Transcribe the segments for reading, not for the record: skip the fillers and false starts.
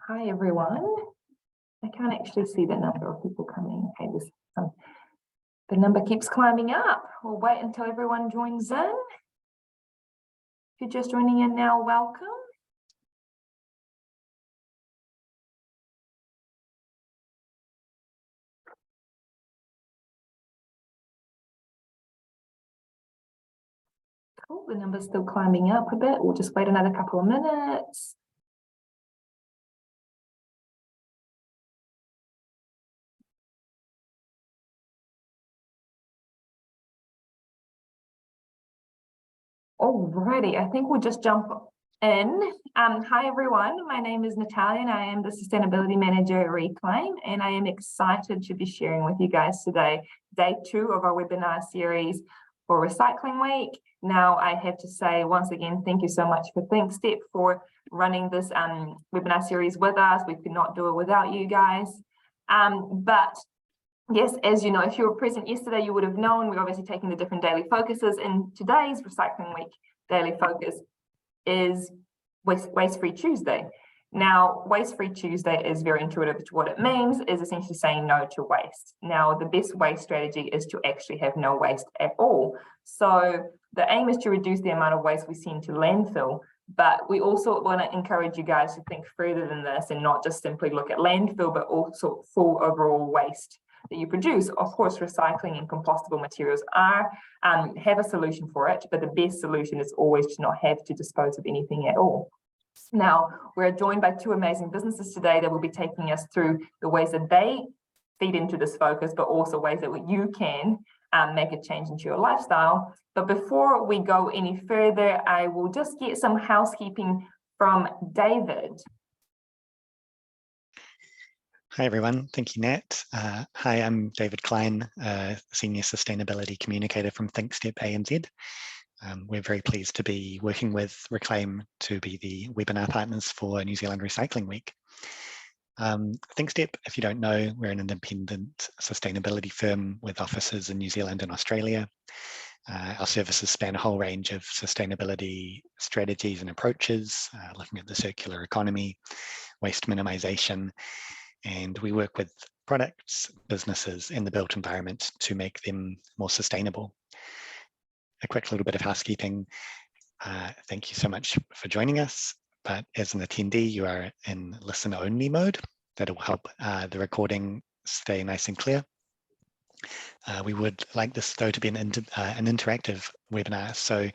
Hi everyone. I can't actually see the number of people coming. Okay, the number keeps climbing up. We'll wait until everyone joins in. If you're just joining in now, welcome. Cool, the number's still climbing up a bit. We'll just wait another couple of minutes. Alrighty, I think we'll just jump in. Hi everyone, my name is Natalia and I am the Sustainability Manager at Reclaim, and I am excited to be sharing with you guys today, day 2 of our webinar series for Recycling Week. Now I have to say once again, thank you so much for ThinkStep for running this webinar series with us. We could not do it without you guys. But yes, as you know, if you were present yesterday, you would have known we're obviously taking the different daily focuses, and today's Recycling Week daily focus is Waste-Free Tuesday. Now, Waste-Free Tuesday is very intuitive to what it means, is essentially saying no to waste. Now, the best waste strategy is to actually have no waste at all. So the aim is to reduce the amount of waste we send to landfill, but we also want to encourage you guys to think further than this and not just simply look at landfill, but also full overall waste that you produce. Of course, recycling and compostable materials have a solution for it, but the best solution is always to not have to dispose of anything at all. Now, we're joined by 2 amazing businesses today that will be taking us through the ways that they feed into this focus, but also ways that you can make a change into your lifestyle. But before we go any further, I will just get some housekeeping from David. Hi everyone, thank you Nat. Hi, I'm David Klein, Senior Sustainability Communicator from thinkstep-anz. We're very pleased to be working with Reclaim to be the webinar partners for New Zealand Recycling Week. ThinkStep, if you don't know, we're an independent sustainability firm with offices in New Zealand and Australia. Our services span a whole range of sustainability strategies and approaches, looking at the circular economy, waste minimization, and we work with products, businesses, and the built environment to make them more sustainable. A quick little bit of housekeeping. Thank you so much for joining us, but as an attendee, you are in listen-only mode. That'll help the recording stay nice and clear. We would like this though to be an interactive webinar, so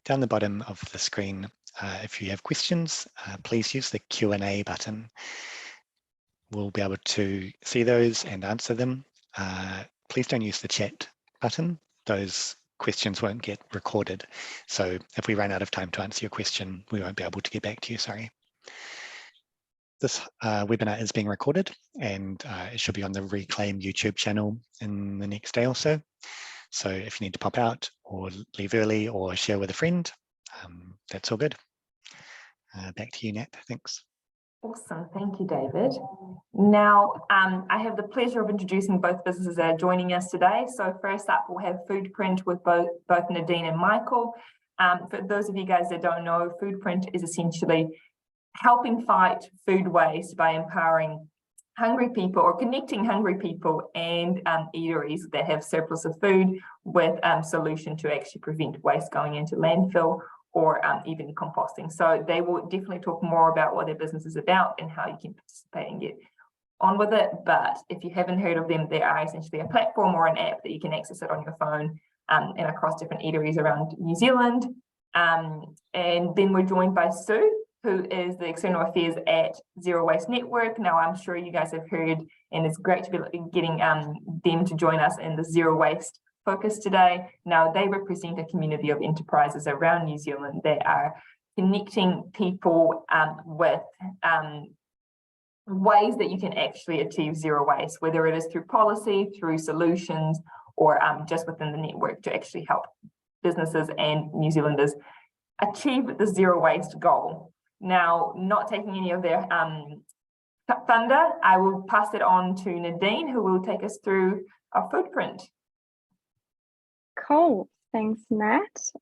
down the bottom of the screen, if you have questions, please use the Q&A button. We'll be able to see those and answer them. Please don't use the chat button. Those questions won't get recorded. So if we run out of time to answer your question, we won't be able to get back to you, sorry. This webinar is being recorded and it should be on the Reclaim YouTube channel in the next day or so. So if you need to pop out or leave early or share with a friend, that's all good. Back to you, Nat, thanks. Awesome, thank you, David. Now, I have the pleasure of introducing both businesses that are joining us today. So first up, we'll have Foodprint with both Nadine and Michael. For those of you guys that don't know, Foodprint is essentially helping fight food waste by empowering hungry people or connecting hungry people and eateries that have surplus of food with a solution to actually prevent waste going into landfill or even composting. So they will definitely talk more about what their business is about and how you can participate and get on with it. But if you haven't heard of them, they are essentially a platform or an app that you can access it on your phone and across different eateries around New Zealand. And then we're joined by Sue, who is the External Affairs at Zero Waste Network. Now, I'm sure you guys have heard, and it's great to be getting them to join us in the Zero Waste focus today. Now, they represent a community of enterprises around New Zealand that are connecting people with ways that you can actually achieve zero waste, whether it is through policy, through solutions, or just within the network to actually help businesses and New Zealanders achieve the zero waste goal. Now, not taking any of their thunder, I will pass it on to Nadine, who will take us through our Foodprint. Cool, thanks Nat.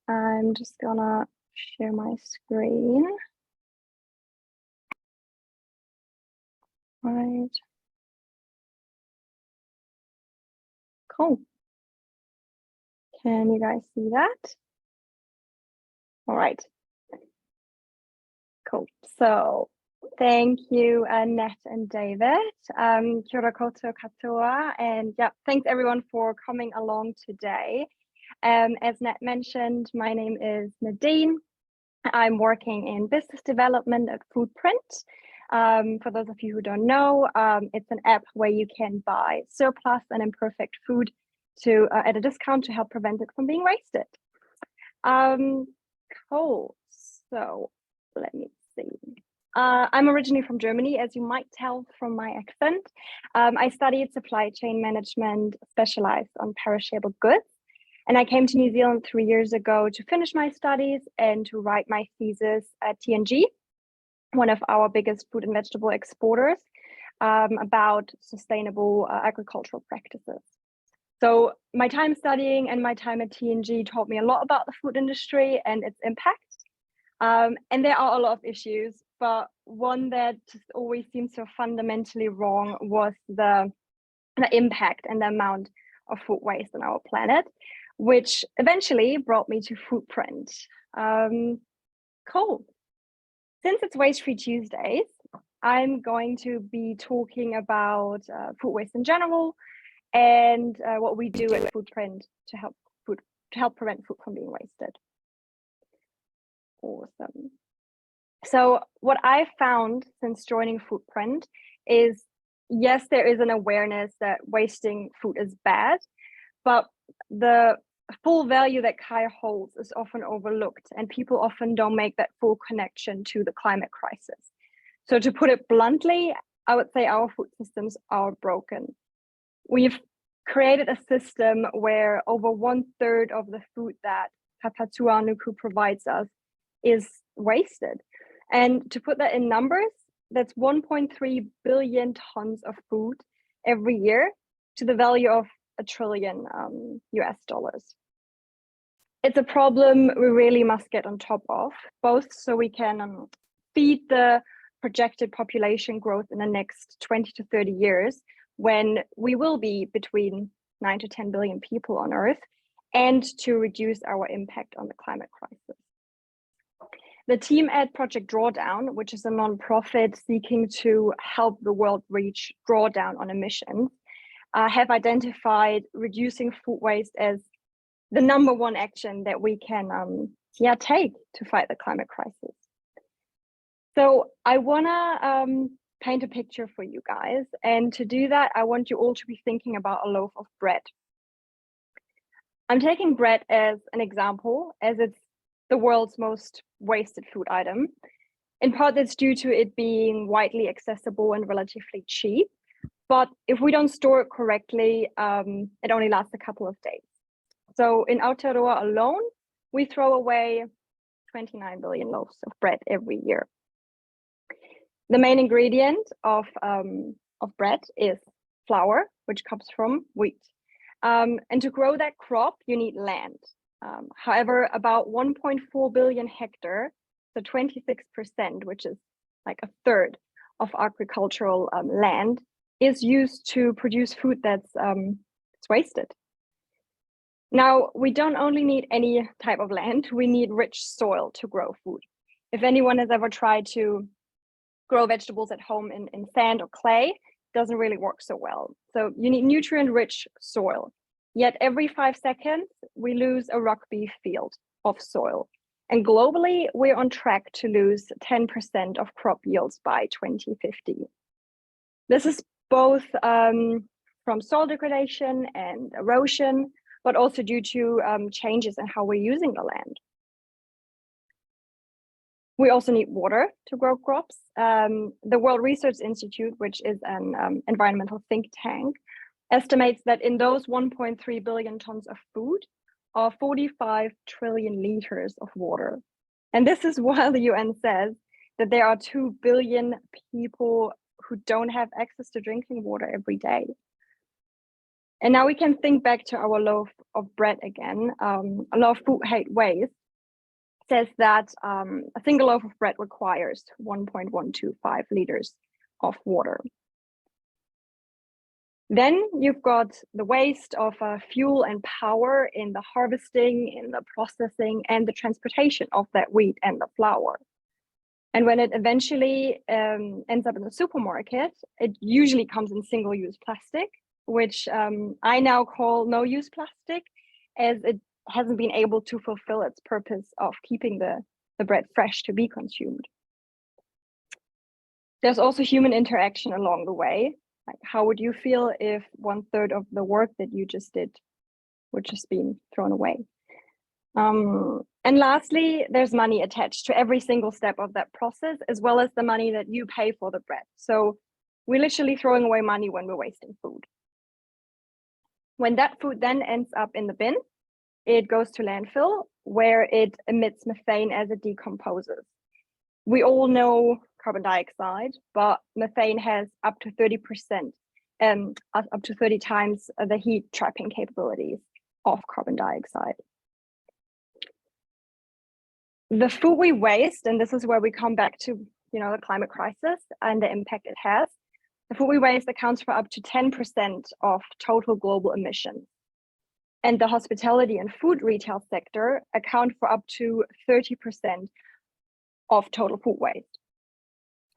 I'm just gonna share my screen. Right. Cool. Can you guys see that? All right. Cool. So thank you, Nat and David. Kia ora koutou katoa. And yeah, thanks everyone for coming along today. As Nat mentioned, my name is Nadine. I'm working in business development at Foodprint. For those of you who don't know, it's an app where you can buy surplus and imperfect food to at a discount to help prevent it from being wasted. Cool. So let me see. I'm originally from Germany, as you might tell from my accent. I studied supply chain management, specialized on perishable goods. And I came to New Zealand 3 years ago to finish my studies and to write my thesis at TNG, one of our biggest food and vegetable exporters, about sustainable agricultural practices. So my time studying and my time at TNG taught me a lot about the food industry and its impact. And there are a lot of issues, but one that just always seems so fundamentally wrong was the impact and the amount of food waste on our planet, which eventually brought me to Foodprint. Cool. Since it's Waste-Free Tuesdays, I'm going to be talking about food waste in general and what we do at Foodprint to help prevent food from being wasted. Awesome. So what I found since joining Foodprint is, yes, there is an awareness that wasting food is bad, but the full value that Kai holds is often overlooked, and people often don't make that full connection to the climate crisis. So to put it bluntly, I would say our food systems are broken. We've created a system where over 1/3 of the food that Papatuanuku provides us is wasted. And to put that in numbers, that's 1.3 billion tons of food every year to the value of $1 trillion US. It's a problem we really must get on top of, both so we can feed the projected population growth in the next 20 to 30 years, when we will be between 9 to 10 billion people on Earth, and to reduce our impact on the climate crisis. The team at Project Drawdown, which is a nonprofit seeking to help the world reach drawdown on emissions, have identified reducing food waste as the #1 action that we can take to fight the climate crisis. So I wanna paint a picture for you guys. And to do that, I want you all to be thinking about a loaf of bread. I'm taking bread as an example, as it's the world's most wasted food item. In part, that's due to it being widely accessible and relatively cheap. But if we don't store it correctly, it only lasts a couple of days. So in Aotearoa alone, we throw away 29 billion loaves of bread every year. The main ingredient of bread is flour, which comes from wheat. And to grow that crop, you need land. However, about 1.4 billion hectares, so 26%, which is like 1/3 of agricultural land, is used to produce food that's wasted. Now, we don't only need any type of land, we need rich soil to grow food. If anyone has ever tried to grow vegetables at home in sand or clay, it doesn't really work so well. So you need nutrient-rich soil. Yet every 5 seconds, we lose a rugby field of soil. And globally, we're on track to lose 10% of crop yields by 2050. This is both from soil degradation and erosion, but also due to changes in how we're using the land. We also need water to grow crops. The World Resources Institute, which is an environmental think tank, estimates that in those 1.3 billion tons of food are 45 trillion liters of water. And this is while the UN says that there are 2 billion people who don't have access to drinking water every day. And now we can think back to our loaf of bread again. A lot of Food Hate Waste says that a single loaf of bread requires 1.125 liters of water. Then you've got the waste of fuel and power in the harvesting, in the processing, and the transportation of that wheat and the flour. And when it eventually ends up in the supermarket, it usually comes in single-use plastic, which I now call no-use plastic, as it hasn't been able to fulfill its purpose of keeping the bread fresh to be consumed. There's also human interaction along the way. Like, how would you feel if 1/3 of the work that you just did would just be thrown away? And lastly, there's money attached to every single step of that process, as well as the money that you pay for the bread. So we're literally throwing away money when we're wasting food. When that food then ends up in the bin, it goes to landfill, where it emits methane as it decomposes. We all know carbon dioxide, but methane has up to 30%, up to 30 times the heat trapping capabilities of carbon dioxide. The food we waste, and this is where we come back to, the climate crisis and the impact it has. The food we waste accounts for up to 10% of total global emissions. And the hospitality and food retail sector account for up to 30% of total food waste.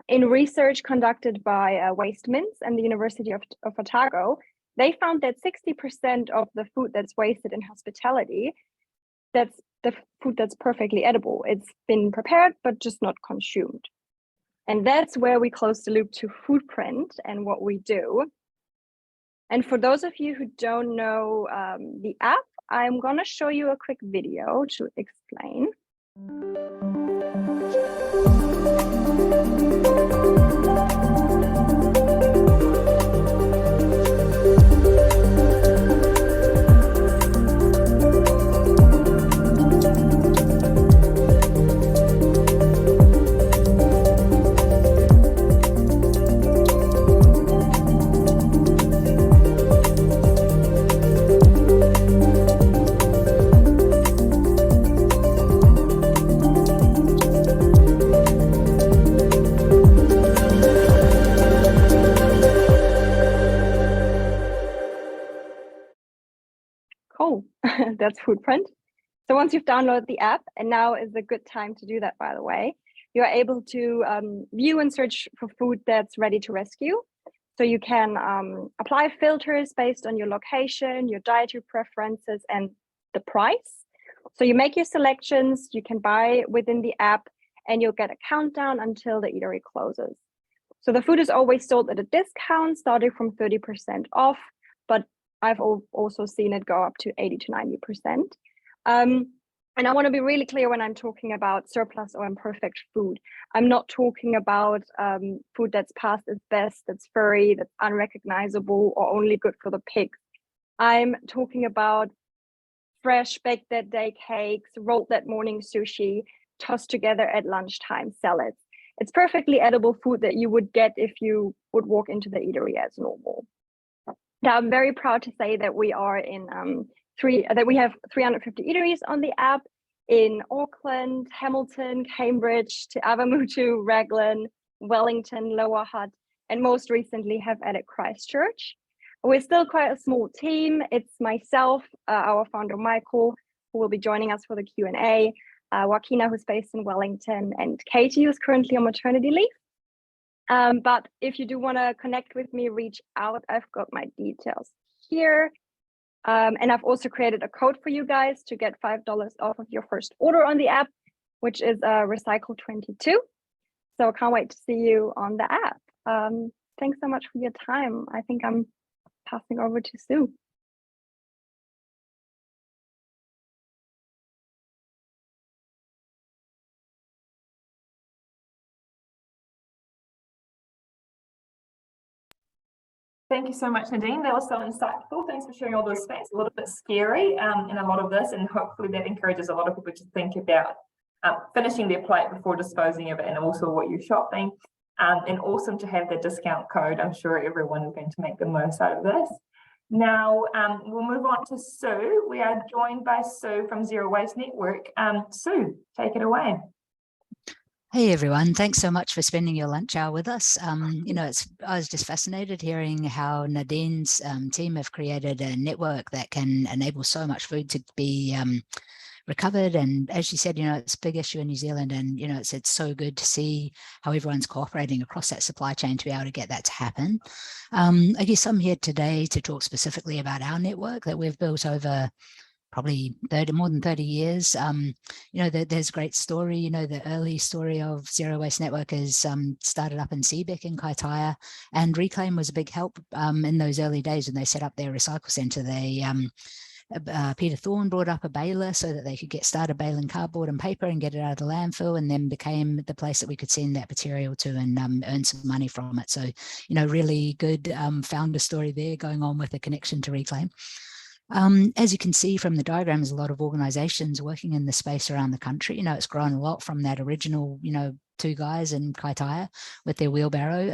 In research conducted by Waste Mints and the University of Otago, they found that 60% of the food that's wasted in hospitality, that's the food that's perfectly edible. It's been prepared, but just not consumed. And that's where we close the loop to Foodprint and what we do. And for those of you who don't know the app, I'm going to show you a quick video to explain. Cool, that's Foodprint. So once you've downloaded the app, and now is a good time to do that, by the way, you're able to view and search for food that's ready to rescue. So you can apply filters based on your location, your dietary preferences, and the price. So you make your selections, you can buy within the app, and you'll get a countdown until the eatery closes. So the food is always sold at a discount, starting from 30% off, but I've also seen it go up to 80 to 90%. And I want to be really clear when I'm talking about surplus or imperfect food. I'm not talking about food that's past its best, that's furry, that's unrecognizable, or only good for the pigs. I'm talking about fresh baked that day cakes, rolled that morning sushi, tossed together at lunchtime salads. It's perfectly edible food that you would get if you would walk into the eatery as normal. Now, I'm very proud to say that we are in we have 350 eateries on the app in Auckland, Hamilton, Cambridge, Te Awamutu, Raglan, Wellington, Lower Hutt, and most recently have added Christchurch. We're still quite a small team. It's myself, our founder Michael, who will be joining us for the Q&A, Joaquina, who's based in Wellington, and Katie, who's currently on maternity leave. But if you do want to connect with me, reach out. I've got my details here. And I've also created a code for you guys to get $5 off of your first order on the app, which is Recycle22. So I can't wait to see you on the app. Thanks so much for your time. I think I'm passing over to Sue. Thank you so much, Nadine. That was so insightful. Thanks for sharing all those facts. A little bit scary in a lot of this, and hopefully that encourages a lot of people to think about finishing their plate before disposing of it, and also what you're shopping. And awesome to have the discount code. I'm sure everyone is going to make the most out of this. Now, we'll move on to Sue. We are joined by Sue from Zero Waste Network. Sue, take it away. Hey everyone, thanks so much for spending your lunch hour with us. You know, I was just fascinated hearing how Nadine's team have created a network that can enable so much food to be recovered. And as she said, you know, it's a big issue in New Zealand, and you know, it's so good to see how everyone's cooperating across that supply chain to be able to get that to happen. I guess I'm here today to talk specifically about our network that we've built over probably more than 30 years. You know, there's a great story. You know, the early story of Zero Waste Network is started up in Seebeck in Kaitaia, and Reclaim was a big help in those early days when they set up their recycle centre. They Peter Thorne brought up a baler so that they could get started baling cardboard and paper and get it out of the landfill, and then became the place that we could send that material to and earn some money from it. So, you know, really good founder story there going on with the connection to Reclaim. As you can see from the diagram, there's a lot of organizations working in the space around the country. You know, it's grown a lot from that original, you know, 2 guys in Kaitaia with their wheelbarrow.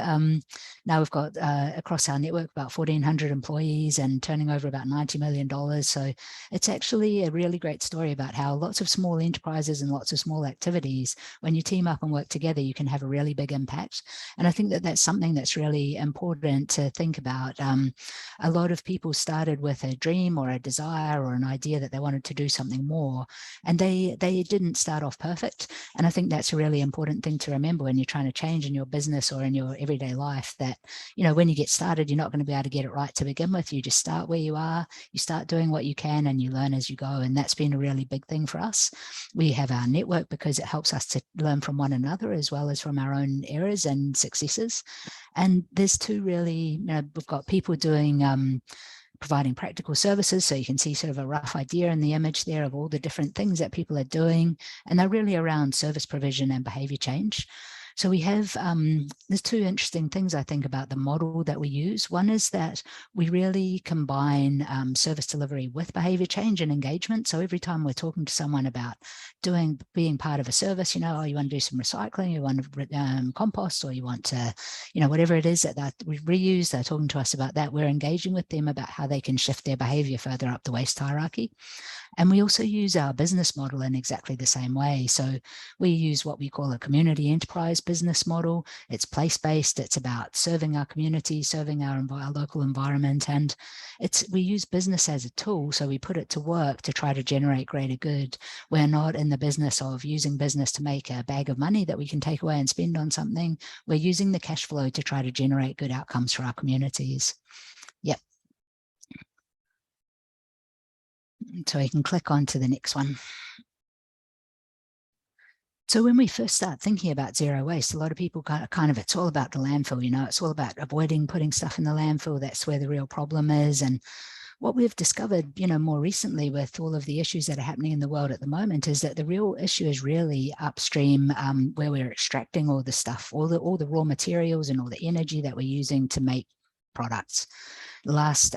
Now we've got across our network about 1,400 employees and turning over about $90 million. So it's actually a really great story about how lots of small enterprises and lots of small activities, when you team up and work together, you can have a really big impact. And I think that that's something that's really important to think about. A lot of people started with a dream or a desire or an idea that they wanted to do something more, and they didn't start off perfect. And I think that's a really important thing to remember when you're trying to change in your business or in your everyday life, that, you know, when you get started, you're not going to be able to get it right to begin with. You just start where you are, you start doing what you can, and you learn as you go. And that's been a really big thing for us. We have our network because it helps us to learn from one another as well as from our own errors and successes. And there's 2 really, you know, we've got people doing providing practical services. So you can see sort of a rough idea in the image there of all the different things that people are doing. And they're really around service provision and behavior change. So we have, there's 2 interesting things I think about the model that we use. One is that we really combine service delivery with behavior change and engagement. So every time we're talking to someone about being part of a service, you know, oh, you want to do some recycling, you want to compost, or you want to, you know, whatever it is that we reuse, they're talking to us about that. We're engaging with them about how they can shift their behavior further up the waste hierarchy. And we also use our business model in exactly the same way. So we use what we call a community enterprise business model. It's place-based. It's about serving our community, serving our local environment. And we use business as a tool. So we put it to work to try to generate greater good. We're not in the business of using business to make a bag of money that we can take away and spend on something. We're using the cash flow to try to generate good outcomes for our communities. Yep. So I can click on to the next one. So when we first start thinking about zero waste, a lot of people kind of, it's all about the landfill, you know, it's all about avoiding putting stuff in the landfill. That's where the real problem is. And what we've discovered, you know, more recently with all of the issues that are happening in the world at the moment is that the real issue is really upstream, where we're extracting all the stuff, all the raw materials and all the energy that we're using to make products. The last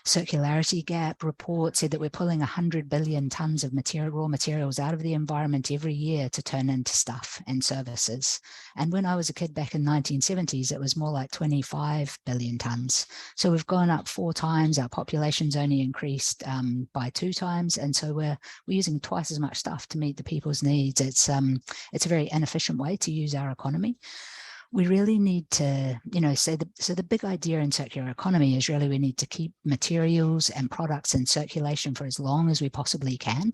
Circularity Gap report said that we're pulling 100 billion tons of raw materials out of the environment every year to turn into stuff and services. And when I was a kid back in the 1970s, it was more like 25 billion tons. So we've gone up 4 times. Our population's only increased by 2 times. And so we're using twice as much stuff to meet the people's needs. It's a very inefficient way to use our economy. We really need to, you know, so the big idea in circular economy is really we need to keep materials and products in circulation for as long as we possibly can.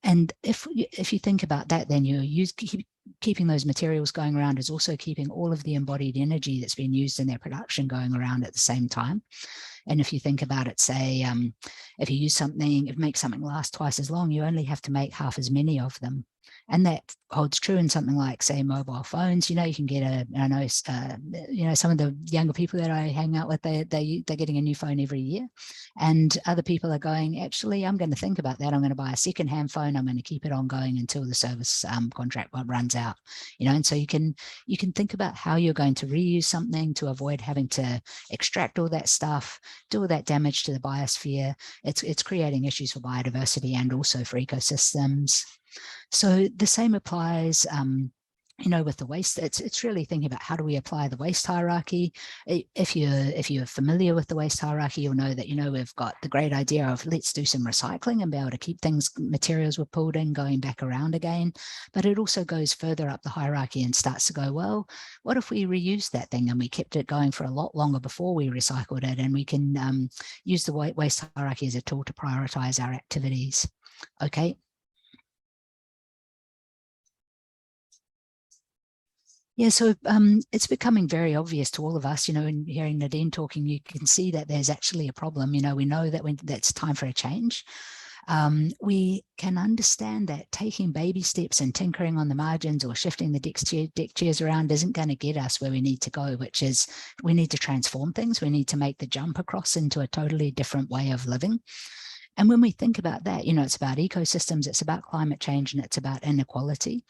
And if you think about that, then keeping those materials going around is also keeping all of the embodied energy that's been used in their production going around at the same time. And if you think about it, say, if you use something, if you make something last twice as long, you only have to make half as many of them. And that holds true in something like, say, mobile phones. You know, you can get I know, you know, some of the younger people that I hang out with, they're getting a new phone every year. And other people are going, actually, I'm going to think about that. I'm going to buy a secondhand phone. I'm going to keep it on going until the service contract runs out. You know, and so you can think about how you're going to reuse something to avoid having to extract all that stuff, do all that damage to the biosphere. It's creating issues for biodiversity and also for ecosystems. So the same applies you know, with the waste, it's really thinking about how do we apply the waste hierarchy. If you're familiar with the waste hierarchy, you'll know that, you know, we've got the great idea of let's do some recycling and be able to keep things, materials we're pulled in going back around again. But it also goes further up the hierarchy and starts to go, well, what if we reuse that thing and we kept it going for a lot longer before we recycled it, and we can use the waste hierarchy as a tool to prioritize our activities. Okay. Yeah, so it's becoming very obvious to all of us, you know, in hearing Nadine talking, you can see that there's actually a problem. You know, we know that that's time for a change. We can understand that taking baby steps and tinkering on the margins or shifting the deck chairs around isn't going to get us where we need to go, which is we need to transform things. We need to make the jump across into a totally different way of living. And when we think about that, you know, it's about ecosystems, it's about climate change, and it's about inequality.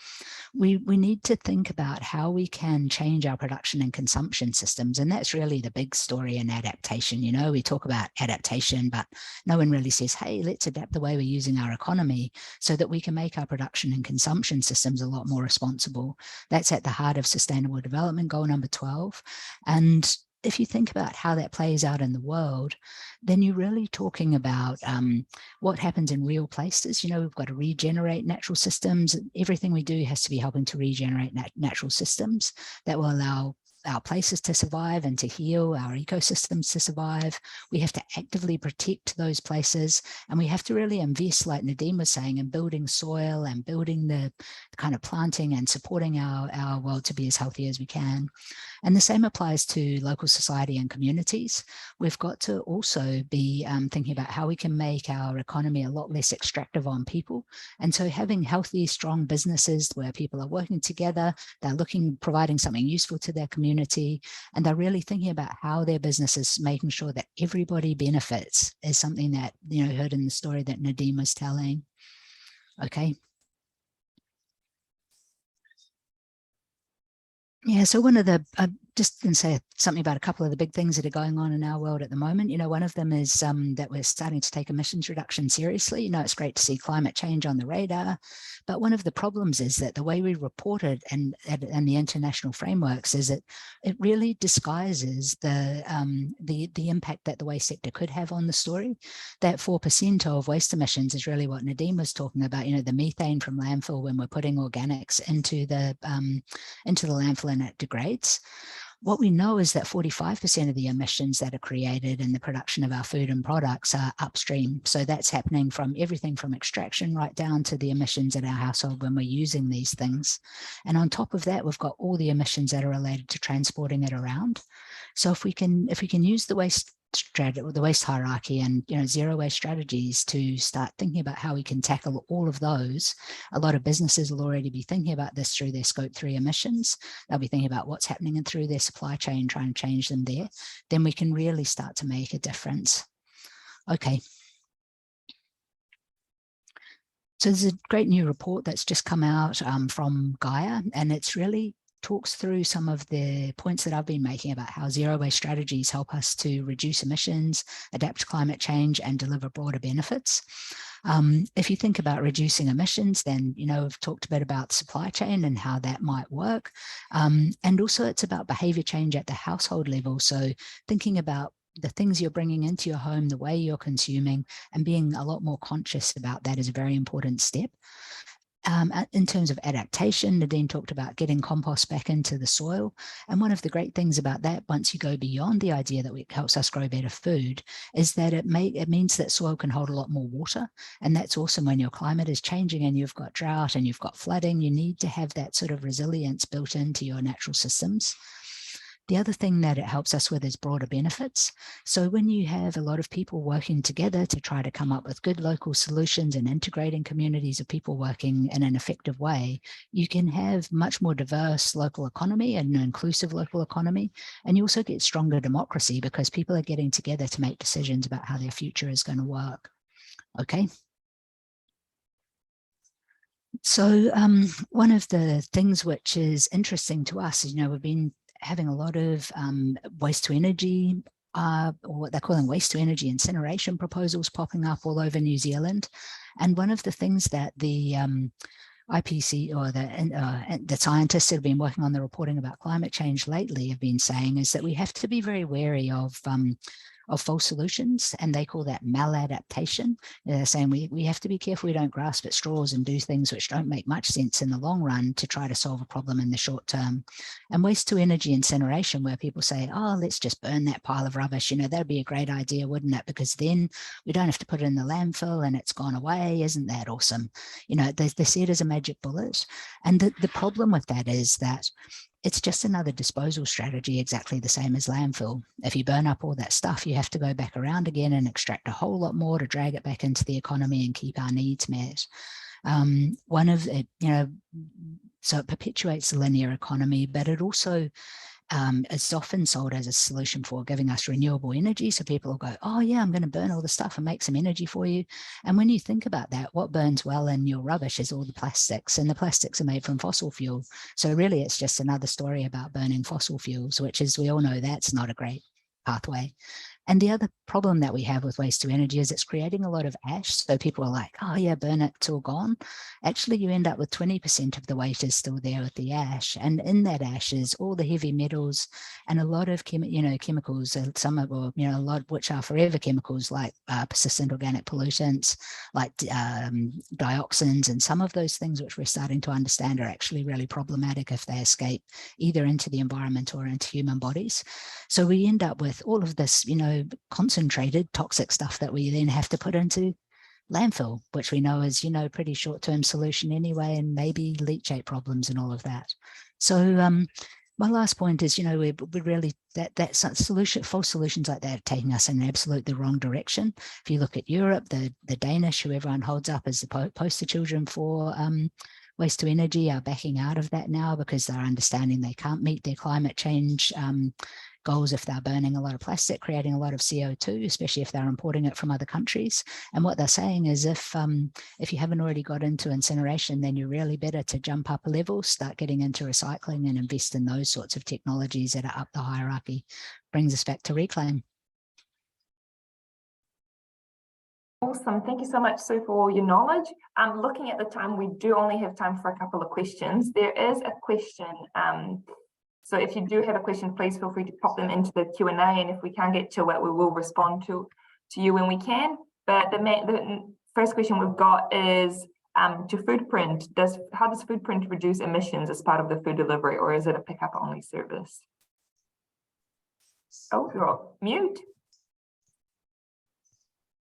We need to think about how we can change our production and consumption systems. And that's really the big story in adaptation. You know, we talk about adaptation, but no one really says, hey, let's adapt the way we're using our economy so that we can make our production and consumption systems a lot more responsible. That's at the heart of Sustainable Development Goal number 12. And if you think about how that plays out in the world, then you're really talking about what happens in real places. You know, we've got to regenerate natural systems. Everything we do has to be helping to regenerate natural systems that will allow our places to survive and to heal, our ecosystems to survive. We have to actively protect those places, and we have to really invest, like Nadine was saying, in building soil and building the kind of planting and supporting our world to be as healthy as we can. And the same applies to local society and communities. We've got to also be thinking about how we can make our economy a lot less extractive on people. And so having healthy, strong businesses where people are working together, they're providing something useful to their community, and they're really thinking about how their business is making sure that everybody benefits is something that, you know, heard in the story that Nadine was telling. Okay. Yeah, so one of the, just going to say something about a couple of the big things that are going on in our world at the moment. You know, one of them is that we're starting to take emissions reduction seriously. You know, it's great to see climate change on the radar, but one of the problems is that the way we report it and the international frameworks is that it really disguises the impact that the waste sector could have on the story. That 4% of waste emissions is really what Nadine was talking about. You know, the methane from landfill when we're putting organics into the landfill and it degrades. What we know is that 45% of the emissions that are created in the production of our food and products are upstream. So that's happening from everything from extraction right down to the emissions in our household when we're using these things. And on top of that, we've got all the emissions that are related to transporting it around. So if we can use the waste hierarchy and, you know, zero waste strategies to start thinking about how we can tackle all of those. A lot of businesses will already be thinking about this through their scope 3 emissions. They'll be thinking about what's happening through their supply chain, trying to change them there. Then we can really start to make a difference. Okay. So there's a great new report that's just come out from Gaia, and it's really talks through some of the points that I've been making about how zero waste strategies help us to reduce emissions, adapt to climate change, and deliver broader benefits. If you think about reducing emissions, then, you know, we've talked a bit about supply chain and how that might work. And also it's about behavior change at the household level. So thinking about the things you're bringing into your home, the way you're consuming, and being a lot more conscious about that is a very important step. In terms of adaptation, Nadine talked about getting compost back into the soil. And one of the great things about that, once you go beyond the idea that it helps us grow better food, is that it means that soil can hold a lot more water. And that's awesome when your climate is changing and you've got drought and you've got flooding. You need to have that sort of resilience built into your natural systems. The other thing that it helps us with is broader benefits. So when you have a lot of people working together to try to come up with good local solutions and integrating communities of people working in an effective way, you can have much more diverse local economy and an inclusive local economy. And you also get stronger democracy because people are getting together to make decisions about how their future is going to work. Okay. So one of the things which is interesting to us is, you know, we've been having a lot of waste to energy, or what they're calling waste to energy incineration proposals popping up all over New Zealand. And one of the things that the IPC, or the scientists that have been working on the reporting about climate change lately have been saying is that we have to be very wary of false solutions, and they call that maladaptation. They're saying we have to be careful we don't grasp at straws and do things which don't make much sense in the long run to try to solve a problem in the short term. And waste to energy incineration, where people say, oh, let's just burn that pile of rubbish, that'd be a great idea, wouldn't it? Because then we don't have to put it in the landfill and it's gone away. Isn't that awesome? They see it as a magic bullet. And the problem with that is that it's just another disposal strategy, exactly the same as landfill. If you burn up all that stuff, you have to go back around again and extract a whole lot more to drag it back into the economy and keep our needs met. So it perpetuates the linear economy, but it also it's often sold as a solution for giving us renewable energy. So people will go, oh yeah, I'm going to burn all the stuff and make some energy for you. And when you think about that, what burns well in your rubbish is all the plastics, and the plastics are made from fossil fuel. So really it's just another story about burning fossil fuels, which is, we all know that's not a great pathway. And the other problem that we have with waste to energy is it's creating a lot of ash. So people are like, oh yeah, burn it, it's all gone. Actually, you end up with 20% of the weight is still there with the ash. And in that ash is all the heavy metals and a lot of chemicals, some of, a lot which are forever chemicals, like persistent organic pollutants, like dioxins, and some of those things which we're starting to understand are actually really problematic if they escape either into the environment or into human bodies. So we end up with all of this, concentrated toxic stuff that we then have to put into landfill, which we know is, pretty short-term solution anyway, and maybe leachate problems and all of that. So my last point is, we really, false solutions like that are taking us in absolutely the wrong direction. If you look at Europe, the Danish, who everyone holds up as the poster children for waste to energy, are backing out of that now because they're understanding they can't meet their climate change goals if they're burning a lot of plastic, creating a lot of CO2, especially if they're importing it from other countries. And what they're saying is if you haven't already got into incineration, then you're really better to jump up a level, start getting into recycling and invest in those sorts of technologies that are up the hierarchy. Brings us back to reclaim. Awesome. Thank you so much, Sue, for all your knowledge. Looking at the time, we do only have time for a couple of questions. There is a question. So if you do have a question, please feel free to pop them into the Q&A, and if we can't get to it, we will respond to you when we can. But the first question we've got is to Foodprint. How does Foodprint reduce emissions as part of the food delivery, or is it a pickup only service? Oh, you're on mute.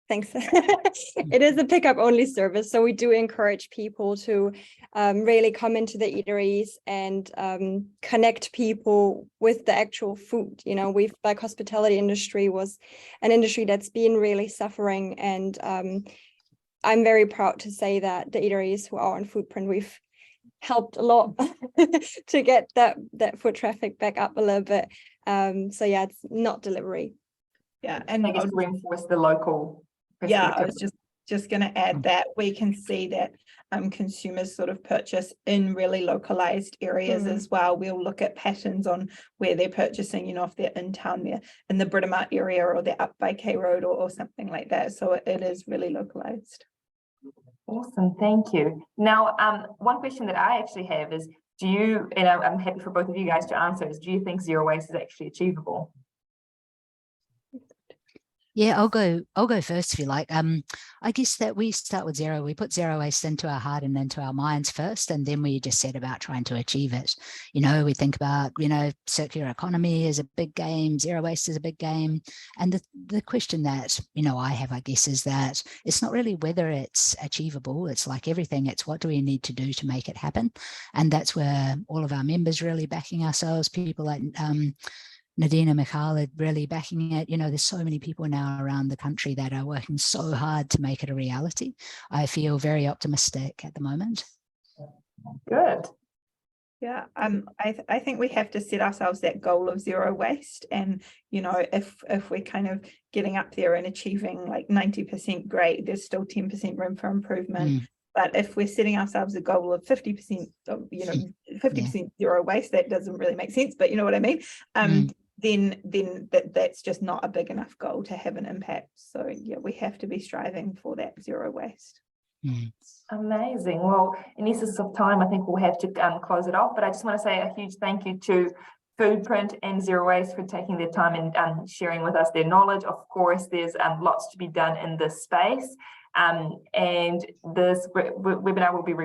Thanks. It is a pickup only service. So we do encourage people to really come into the eateries and connect people with the actual food. Like hospitality industry was an industry that's been really suffering. And I'm very proud to say that the eateries who are on Foodprint, we've helped a lot to get that foot traffic back up a little bit. So yeah, it's not delivery. Yeah, and I guess reinforce the local. Yeah, I was just going to add that we can see that consumers sort of purchase in really localized areas as well. We'll look at patterns on where they're purchasing, if they're in town, they're in the Britomart area, or they're up by K Road or something like that. So it is really localized. Awesome, thank you. Now, one question that I actually have is, do you, and I'm happy for both of you guys to answer, is do you think zero waste is actually achievable? Yeah, I'll go first if you like. I guess that we start with zero. We put zero waste into our heart and into our minds first, and then we just set about trying to achieve it. We think about, circular economy is a big game, zero waste is a big game. And the question that, I have, I guess, is that it's not really whether it's achievable. It's like everything. It's what do we need to do to make it happen? And that's where all of our members really backing ourselves, people like Nadine and Michal are really backing it. There's so many people now around the country that are working so hard to make it a reality. I feel very optimistic at the moment. Good. Yeah, I think we have to set ourselves that goal of zero waste, and if we're kind of getting up there and achieving like 90%, great. There's still 10% room for improvement. But if we're setting ourselves a goal of 50%, 50% zero waste, that doesn't really make sense. But you know what I mean. Then that's just not a big enough goal to have an impact. So yeah, we have to be striving for that zero waste. Mm. Amazing. Well, in the essence of time, I think we'll have to close it off, but I just want to say a huge thank you to Foodprint and Zero Waste for taking their time and sharing with us their knowledge. Of course, there's lots to be done in this space, and this webinar will be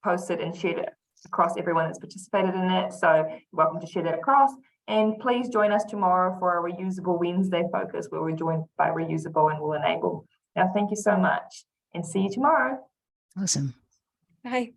posted and shared across everyone that's participated in it. So you're welcome to share that across. And please join us tomorrow for our Reusable Wednesday focus, where we're joined by Reusable and Will Enable. Now, thank you so much and see you tomorrow. Awesome. Bye.